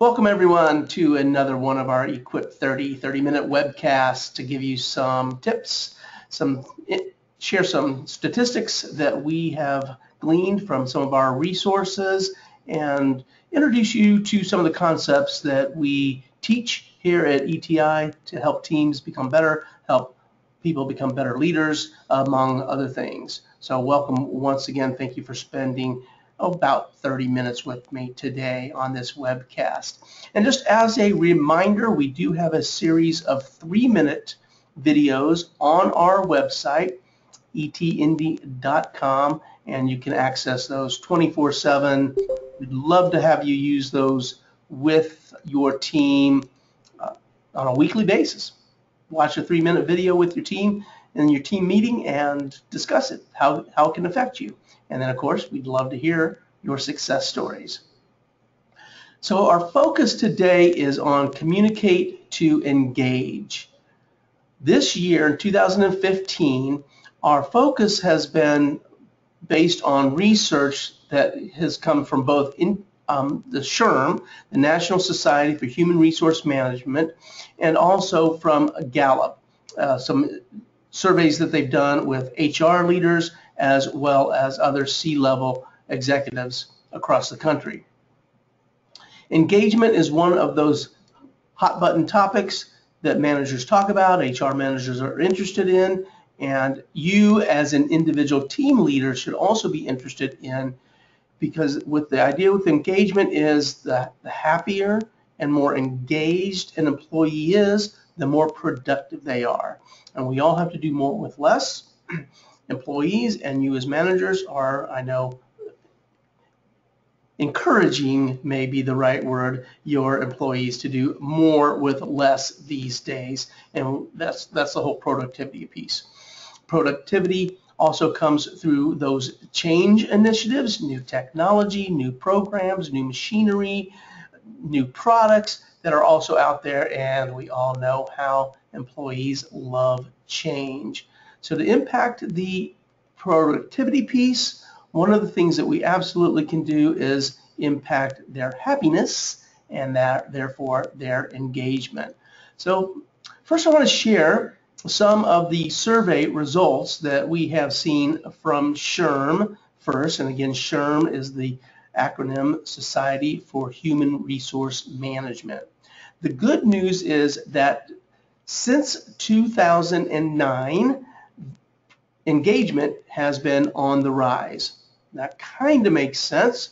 Welcome everyone to another one of our Equip 30-minute webcasts to give you some tips, share some statistics that we have gleaned from some of our resources, and introduce you to some of the concepts that we teach here at ETI to help teams become better, help people become better leaders, among other things. So welcome once again. Thank you for spending about 30 minutes with me today on this webcast. And just as a reminder, we do have a series of 3-minute videos on our website, etindy.com, and you can access those 24/7. We'd love to have you use those with your team on a weekly basis. Watch a 3-minute video with your team in your team meeting and discuss it, how it can affect you. And then, of course, we'd love to hear your success stories. So our focus today is on communicate to engage. This year, in 2015, our focus has been based on research that has come from both the SHRM, the National Society for Human Resource Management, and also from Gallup, some surveys that they've done with HR leaders as well as other C-level executives across the country. Engagement is one of those hot button topics that managers talk about, HR managers are interested in, and you as an individual team leader should also be interested in, because with the idea with engagement is the happier and more engaged an employee is, the more productive they are. And we all have to do more with less. Employees and you as managers are, I know, encouraging may be the right word, your employees to do more with less these days. And that's the whole productivity piece. Productivity also comes through those change initiatives, new technology, new programs, new machinery, new products that are also out there, and we all know how employees love change. So to impact the productivity piece, one of the things that we absolutely can do is impact their happiness and therefore their engagement. So first I want to share some of the survey results that we have seen from SHRM first. And again, SHRM is the acronym Society for Human Resource Management. The good news is that since 2009, engagement has been on the rise. That kind of makes sense.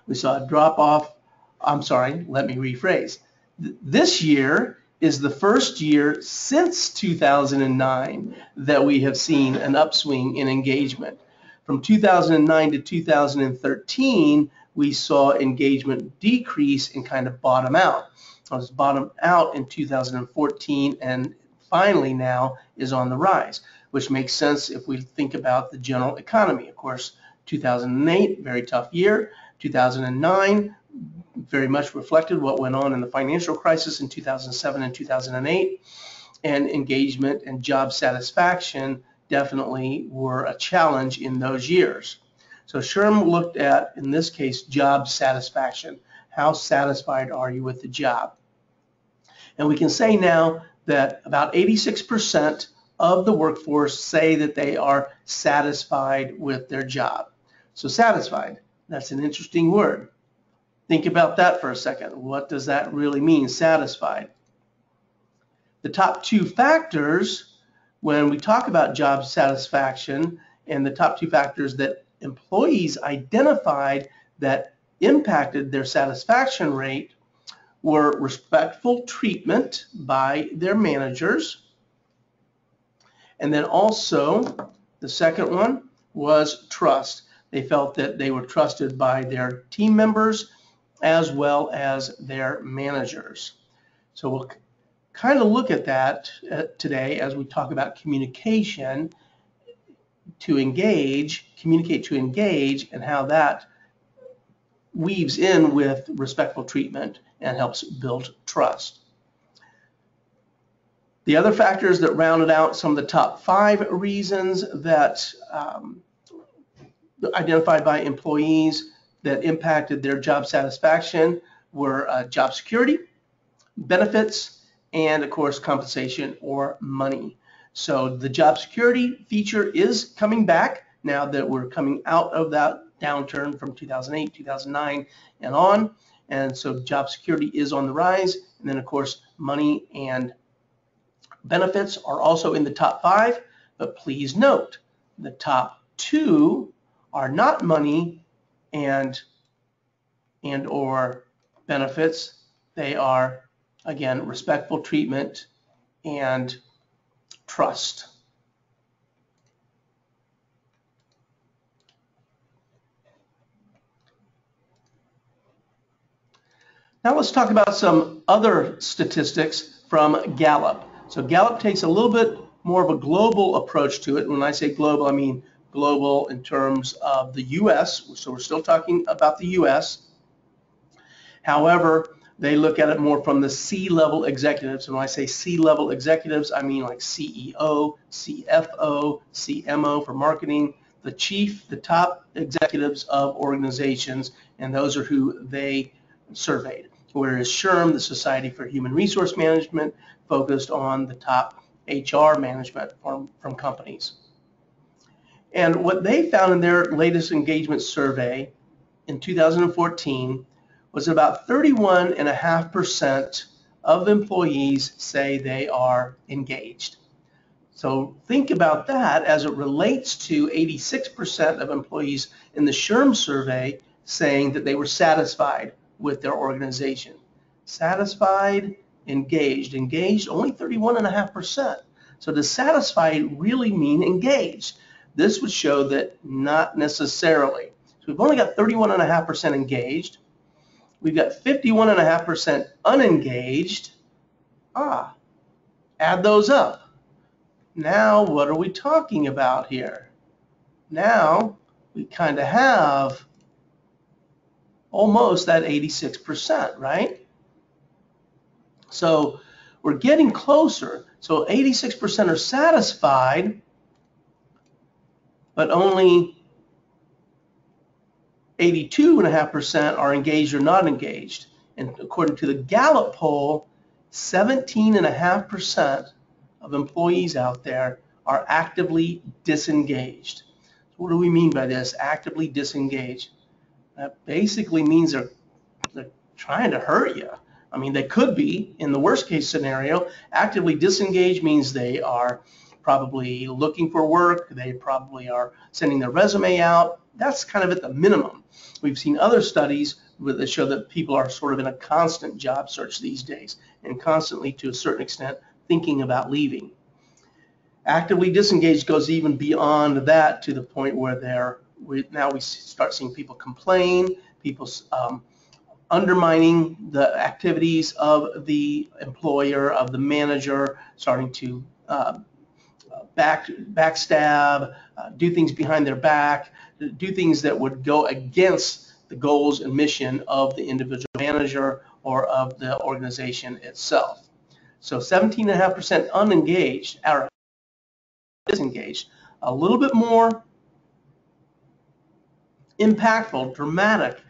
We saw a drop off. I'm sorry, let me rephrase. This year is the first year since 2009 that we have seen an upswing in engagement. From 2009 to 2013, we saw engagement decrease and kind of bottom out. It was bottomed out in 2014 and finally now is on the rise, which makes sense if we think about the general economy. Of course, 2008, very tough year. 2009 very much reflected what went on in the financial crisis in 2007 and 2008, and engagement and job satisfaction definitely were a challenge in those years. So SHRM looked at, in this case, job satisfaction. How satisfied are you with the job? And we can say now that about 86% of the workforce say that they are satisfied with their job. So satisfied, that's an interesting word. Think about that for a second. What does that really mean, satisfied? The top two factors when we talk about job satisfaction, and the top two factors that employees identified that impacted their satisfaction rate were respectful treatment by their managers, and then also the second one was trust. They felt that they were trusted by their team members as well as their managers. So we'll kind of look at that today as we talk about communication to engage, communicate to engage, and how that weaves in with respectful treatment and helps build trust. The other factors that rounded out some of the top 5 reasons that identified by employees that impacted their job satisfaction were job security, benefits, and of course compensation or money. So the job security feature is coming back now that we're coming out of that downturn from 2008, 2009 and on. And so job security is on the rise. And then of course money and benefits are also in the top 5, but please note the top 2 are not money and or benefits. They are, again, respectful treatment and trust. Now let's talk about some other statistics from Gallup. So Gallup takes a little bit more of a global approach to it. When I say global, I mean global in terms of the U.S. So we're still talking about the U.S. However, they look at it more from the C-level executives. And when I say C-level executives, I mean like CEO, CFO, CMO for marketing, the top executives of organizations, and those are who they surveyed. Whereas SHRM, the Society for Human Resource Management, focused on the top HR management from companies. And what they found in their latest engagement survey in 2014 was about 31.5% of employees say they are engaged. So think about that as it relates to 86% of employees in the SHRM survey saying that they were satisfied with their organization. Satisfied, engaged. Engaged, only 31.5%. So does satisfied really mean engaged? This would show that not necessarily. So we've only got 31.5% engaged. We've got 51.5% unengaged. Add those up. Now what are we talking about here? Now we kind of have almost that 86%, right? So we're getting closer. So 86% are satisfied, but only 82.5% are engaged or not engaged. And according to the Gallup poll, 17.5% of employees out there are actively disengaged. So what do we mean by this, actively disengaged? That basically means they're trying to hurt you. I mean, they could be, in the worst case scenario. Actively disengaged means they are probably looking for work, they probably are sending their resume out. That's kind of at the minimum. We've seen other studies that show that people are sort of in a constant job search these days and constantly, to a certain extent, thinking about leaving. Actively disengaged goes even beyond that to the point where now we start seeing people complain, people undermining the activities of the employer, of the manager, starting to backstab, do things behind their back, do things that would go against the goals and mission of the individual manager or of the organization itself. So 17.5% unengaged, or disengaged, a little bit more impactful, dramatic,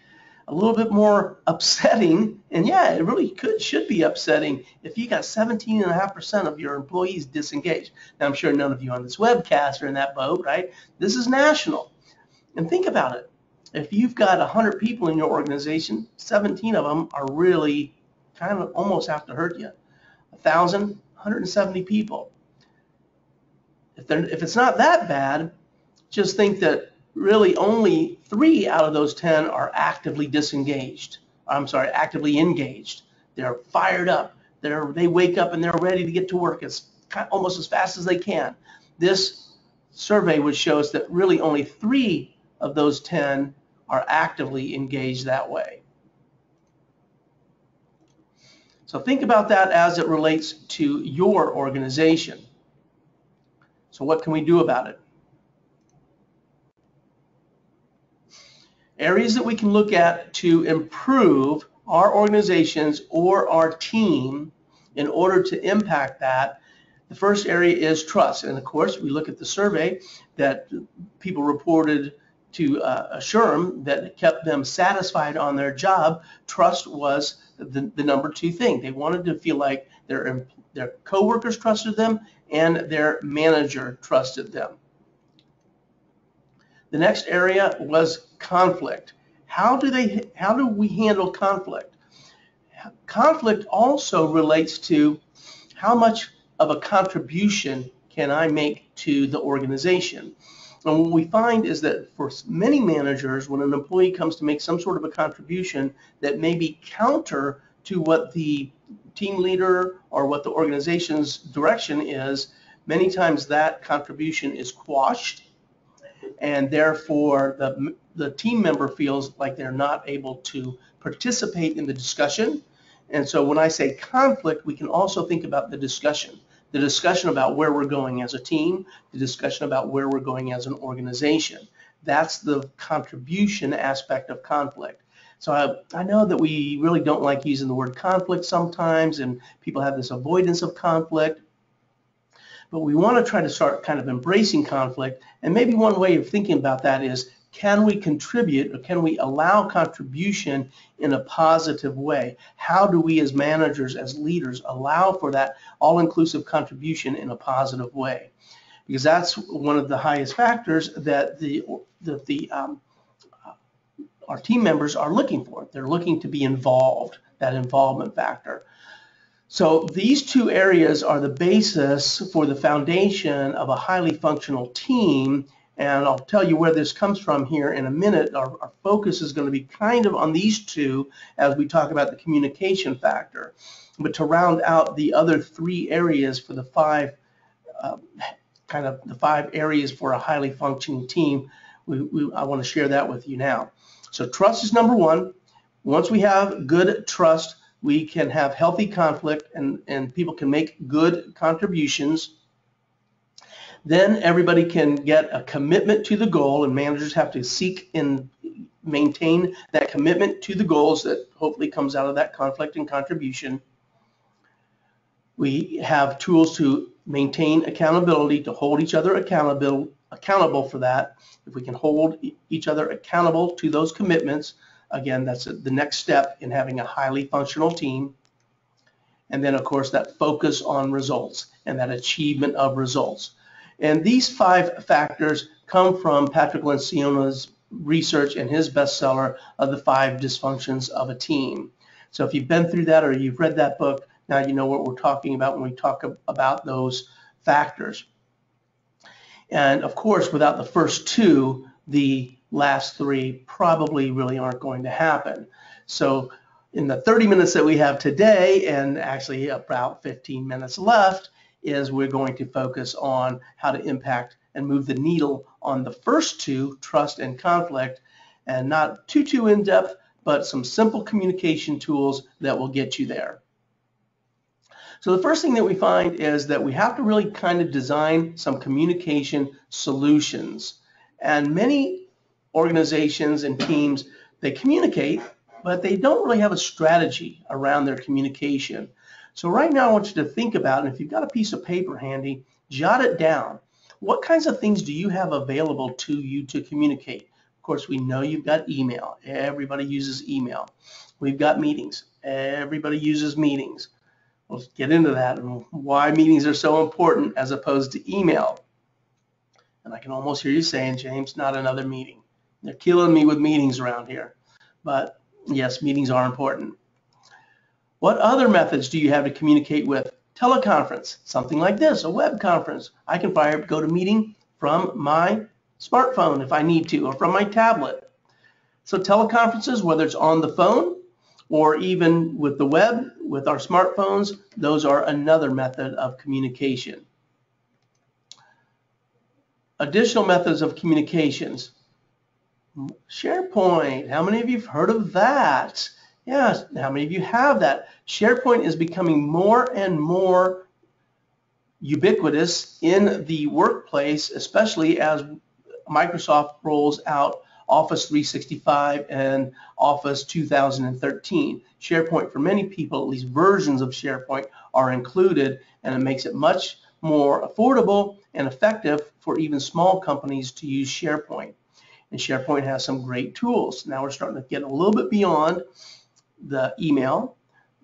a little bit more upsetting, and yeah, it really should be upsetting if you got 17.5% of your employees disengaged. Now, I'm sure none of you on this webcast are in that boat, right? This is national. And think about it. If you've got 100 people in your organization, 17 of them are really kind of almost have to hurt you. 1,000, 170 people. If it's not that bad, just think that really only 3 out of those 10 are actively disengaged. Actively engaged. They're fired up. They wake up and they're ready to get to work almost as fast as they can. This survey would show us that really only 3 of those 10 are actively engaged that way. So think about that as it relates to your organization. So what can we do about it? Areas that we can look at to improve our organizations or our team in order to impact that. The first area is trust. And of course, we look at the survey that people reported assure them that kept them satisfied on their job, trust was the number two thing. They wanted to feel like their coworkers trusted them and their manager trusted them. The next area was conflict. How do we handle conflict? Conflict also relates to how much of a contribution can I make to the organization. And what we find is that for many managers, when an employee comes to make some sort of a contribution that may be counter to what the team leader or what the organization's direction is, many times that contribution is quashed, and therefore the team member feels like they're not able to participate in the discussion. And so when I say conflict, we can also think about the discussion about where we're going as a team, the discussion about where we're going as an organization. That's the contribution aspect of conflict. So I know that we really don't like using the word conflict sometimes, and people have this avoidance of conflict. But we want to try to start kind of embracing conflict. And maybe one way of thinking about that is, can we contribute, or can we allow contribution in a positive way? How do we as managers, as leaders, allow for that all-inclusive contribution in a positive way? Because that's one of the highest factors that our team members are looking for. They're looking to be involved, that involvement factor. So these two areas are the basis for the foundation of a highly functional team. And I'll tell you where this comes from here in a minute. Our focus is going to be kind of on these two as we talk about the communication factor. But to round out the other three areas for the five areas for a highly functioning team, I want to share that with you now. So trust is number one. Once we have good trust, we can have healthy conflict, and people can make good contributions. Then everybody can get a commitment to the goal, and managers have to seek and maintain that commitment to the goals that hopefully comes out of that conflict and contribution. We have tools to maintain accountability, to hold each other accountable for that. If we can hold each other accountable to those commitments, again, that's the next step in having a highly functional team. And then, of course, that focus on results and that achievement of results. And these five factors come from Patrick Lencioni's research and his bestseller of the 5 dysfunctions of a team. So if you've been through that or you've read that book, now you know what we're talking about when we talk about those factors. And of course, without the first two, the last three probably really aren't going to happen. So in the 30 minutes that we have today, and actually about 15 minutes left, is we're going to focus on how to impact and move the needle on the first two, trust and conflict, and not too in-depth, but some simple communication tools that will get you there. So the first thing that we find is that we have to really kind of design some communication solutions. And many organizations and teams, they communicate, but they don't really have a strategy around their communication. So right now I want you to think about, and if you've got a piece of paper handy, jot it down. What kinds of things do you have available to you to communicate? Of course, we know you've got email. Everybody uses email. We've got meetings. Everybody uses meetings. Let's get into that and why meetings are so important as opposed to email. And I can almost hear you saying, James, not another meeting. They're killing me with meetings around here. But yes, meetings are important. What other methods do you have to communicate with? Teleconference, something like this, a web conference. I can fire up GoToMeeting from my smartphone if I need to, or from my tablet. So teleconferences, whether it's on the phone or even with the web, with our smartphones, those are another method of communication. Additional methods of communications. SharePoint, how many of you have heard of that? Yes, how many of you have that? SharePoint is becoming more and more ubiquitous in the workplace, especially as Microsoft rolls out Office 365 and Office 2013. SharePoint, for many people, at least versions of SharePoint are included, and it makes it much more affordable and effective for even small companies to use SharePoint. And SharePoint has some great tools. Now we're starting to get a little bit beyond the email,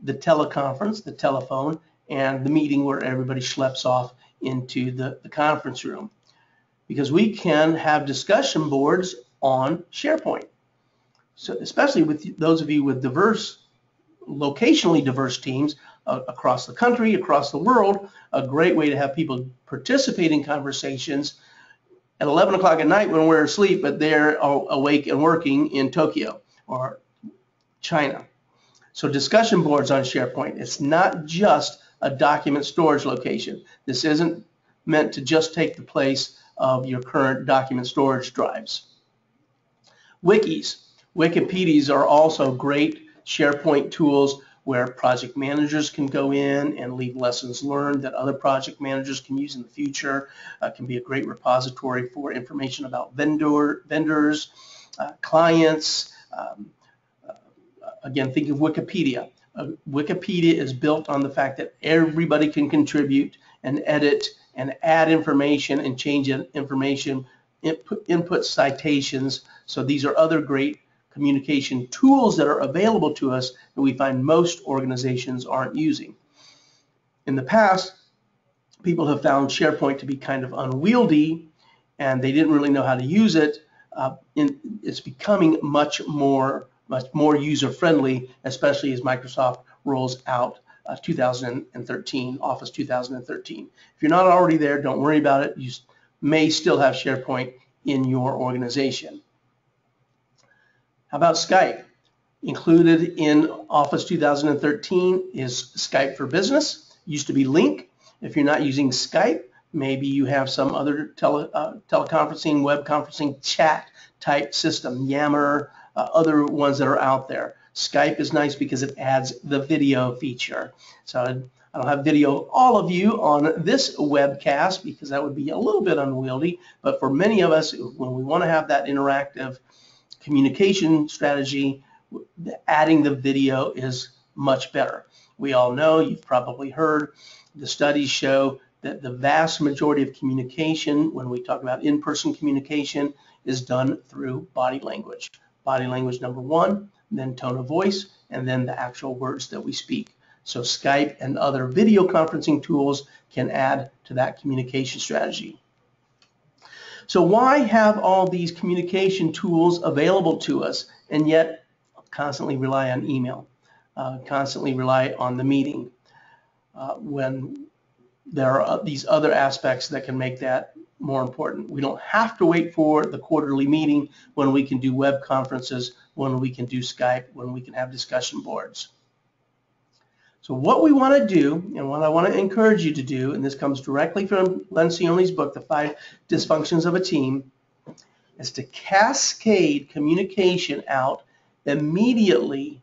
the teleconference, the telephone, and the meeting where everybody schleps off into the conference room. Because we can have discussion boards on SharePoint. So especially with those of you with locationally diverse teams across the country, across the world, a great way to have people participate in conversations at 11 o'clock at night when we're asleep, but they're awake and working in Tokyo or China. So discussion boards on SharePoint, it's not just a document storage location. This isn't meant to just take the place of your current document storage drives. Wikis. Wikipedias are also great SharePoint tools where project managers can go in and leave lessons learned that other project managers can use in the future. Can be a great repository for information about vendors, clients. Again, think of Wikipedia. Wikipedia is built on the fact that everybody can contribute and edit and add information and change information, input citations. So these are other great communication tools that are available to us that we find most organizations aren't using. In the past, people have found SharePoint to be kind of unwieldy and they didn't really know how to use it. It's becoming much more user-friendly, especially as Microsoft rolls out 2013, Office 2013. If you're not already there, don't worry about it. You may still have SharePoint in your organization. How about Skype? Included in Office 2013 is Skype for Business. Used to be Lync. If you're not using Skype, maybe you have some other teleconferencing, web conferencing, chat type system, Yammer, other ones that are out there. Skype is nice because it adds the video feature. So I don't have video of all of you on this webcast because that would be a little bit unwieldy, but for many of us, when we want to have that interactive communication strategy, adding the video is much better. We all know, you've probably heard, the studies show that the vast majority of communication, when we talk about in-person communication, is done through body language. Body language number one, then tone of voice, and then the actual words that we speak. So Skype and other video conferencing tools can add to that communication strategy. So why have all these communication tools available to us and yet constantly rely on email, constantly rely on the meeting, when there are these other aspects that can make that more important? We don't have to wait for the quarterly meeting when we can do web conferences, when we can do Skype, when we can have discussion boards. So what we want to do, and what I want to encourage you to do, and this comes directly from Lencioni's book, The 5 Dysfunctions of a Team, is to cascade communication out immediately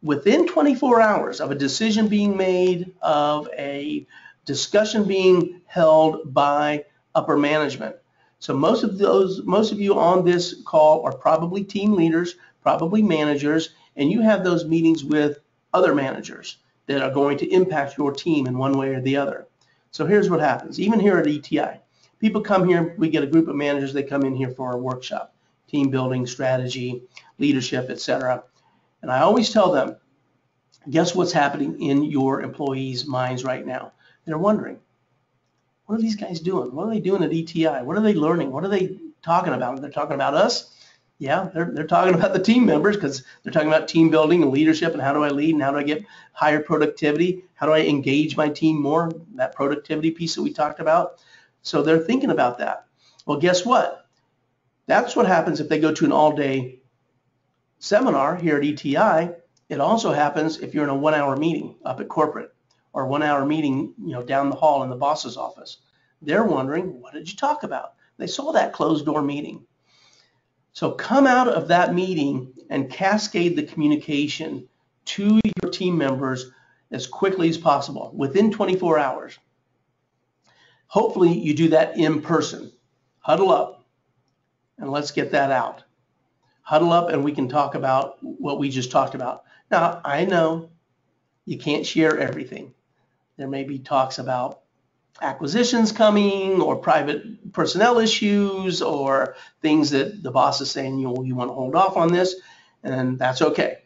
within 24 hours of a decision being made, of a discussion being held by upper management. So most of you on this call are probably team leaders, probably managers, and you have those meetings with other managers that are going to impact your team in one way or the other. So here's what happens. Even here at ETI, people come here, we get a group of managers, they come in here for a workshop, team building, strategy, leadership, etc. And I always tell them, guess what's happening in your employees' minds right now? They're wondering, what are these guys doing? What are they doing at ETI? What are they learning? What are they talking about? They're talking about us? Yeah, they're talking about the team members, because they're talking about team building and leadership and how do I lead and how do I get higher productivity? How do I engage my team more? That productivity piece that we talked about. So they're thinking about that. Well, guess what? That's what happens if they go to an all-day seminar here at ETI. It also happens if you're in a 1-hour meeting up at corporate, or a 1-hour meeting, down the hall in the boss's office. They're wondering, what did you talk about? They saw that closed door meeting. So come out of that meeting and cascade the communication to your team members as quickly as possible, within 24 hours. Hopefully you do that in person. Huddle up and let's get that out. Huddle up and we can talk about what we just talked about. Now, I know you can't share everything. There may be talks about acquisitions coming or private personnel issues or things that the boss is saying you want to hold off on this, and that's okay.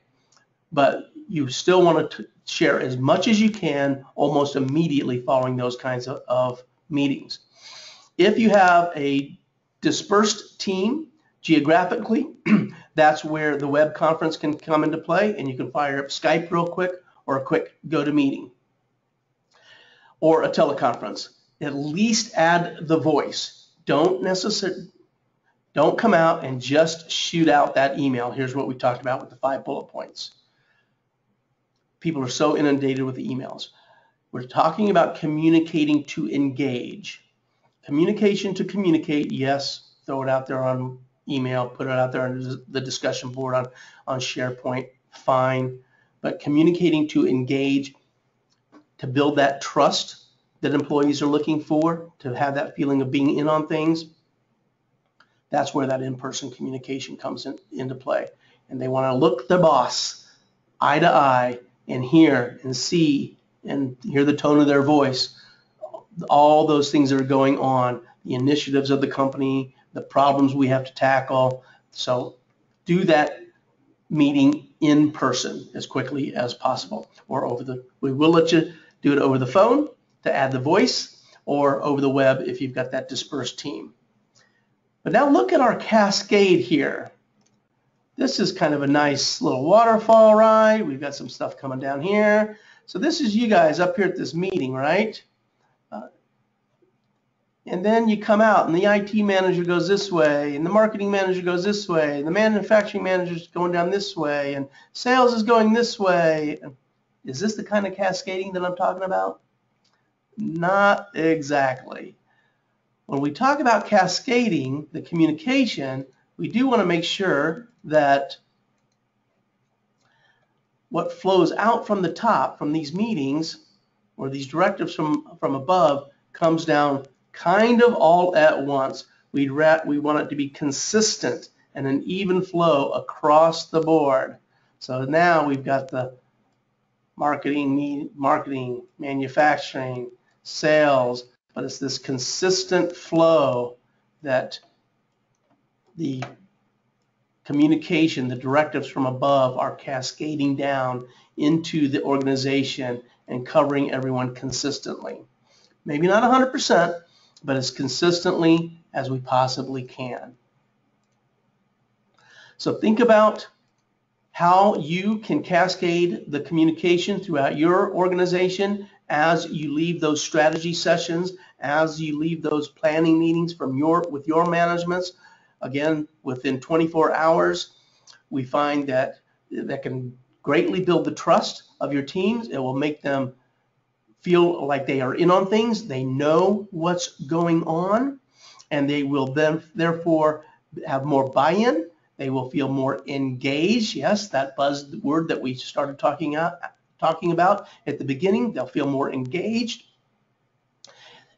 But you still want to share as much as you can almost immediately following those kinds of meetings. If you have a dispersed team geographically, that's where the web conference can come into play, and you can fire up Skype real quick or a quick GoToMeeting or a teleconference. At least add the voice. Don't come out and just shoot out that email. Here's what we talked about with the 5 bullet points. People are so inundated with the emails. We're talking about communicating to engage. Communication to communicate, yes, throw it out there on email, put it out there on the discussion board on SharePoint, fine. But communicating to engage, to build that trust that employees are looking for, to have that feeling of being in on things, that's where that in-person communication comes into play. And they want to look their boss eye to eye and hear and see and hear the tone of their voice, all those things that are going on, the initiatives of the company, the problems we have to tackle. So do that meeting in person as quickly as possible, or we will let you do it over the phone to add the voice, or over the web if you've got that dispersed team. But now look at our cascade here. This is kind of a nice little waterfall ride. We've got some stuff coming down here. So this is you guys up here at this meeting, right? And then you come out and the IT manager goes this way, and the marketing manager goes this way, and the manufacturing manager is going down this way, and sales is going this way. Is this the kind of cascading that I'm talking about? Not exactly. When we talk about cascading the communication, we do want to make sure that what flows out from the top from these meetings or these directives from above comes down kind of all at once. We want it to be consistent and an even flow across the board. So now we've got the marketing, manufacturing, sales, but it's this consistent flow that the communication, the directives from above are cascading down into the organization and covering everyone consistently. Maybe not 100%, but as consistently as we possibly can. So think about how you can cascade the communication throughout your organization as you leave those strategy sessions, as you leave those planning meetings with your managements. Again, within 24 hours, we find that can greatly build the trust of your teams. It will make them feel like they are in on things. They know what's going on, and they will then therefore have more buy-in. They will feel more engaged. Yes, that buzzword that we started talking about at the beginning. They'll feel more engaged,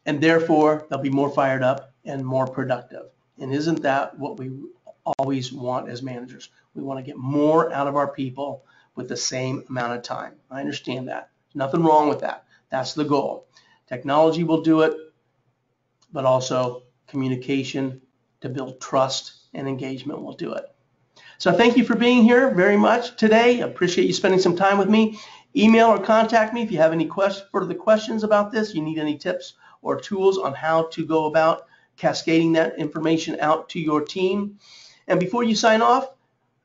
and therefore they'll be more fired up and more productive. And isn't that what we always want as managers? We want to get more out of our people with the same amount of time. I understand that. There's nothing wrong with that. That's the goal. Technology will do it, but also communication to build trust and engagement will do it. So thank you for being here very much today. I appreciate you spending some time with me. Email or contact me if you have any further questions about this. You need any tips or tools on how to go about cascading that information out to your team. And before you sign off,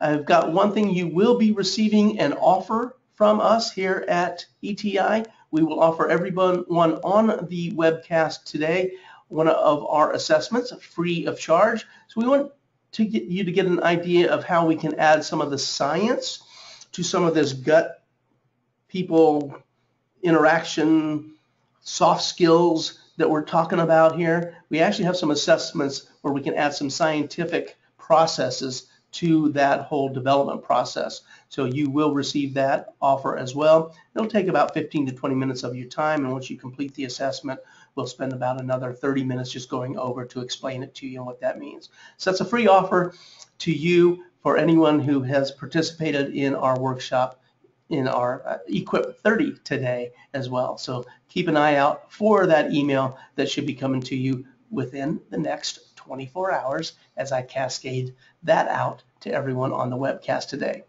I've got one thing. You will be receiving an offer from us here at ETI. We will offer everyone on the webcast today one of our assessments free of charge. So we want to get you to get an idea of how we can add some of the science to some of this gut people interaction, soft skills that we're talking about here. We actually have some assessments where we can add some scientific processes to that whole development process. So you will receive that offer as well. It'll take about 15 to 20 minutes of your time, and once you complete the assessment, we'll spend about another 30 minutes just going over to explain it to you and what that means. So that's a free offer to you for anyone who has participated in our workshop in our Equip 30 today as well. So keep an eye out for that email that should be coming to you within the next 24 hours as I cascade that out to everyone on the webcast today.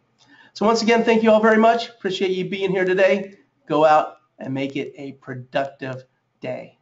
So once again, thank you all very much. Appreciate you being here today. Go out and make it a productive day.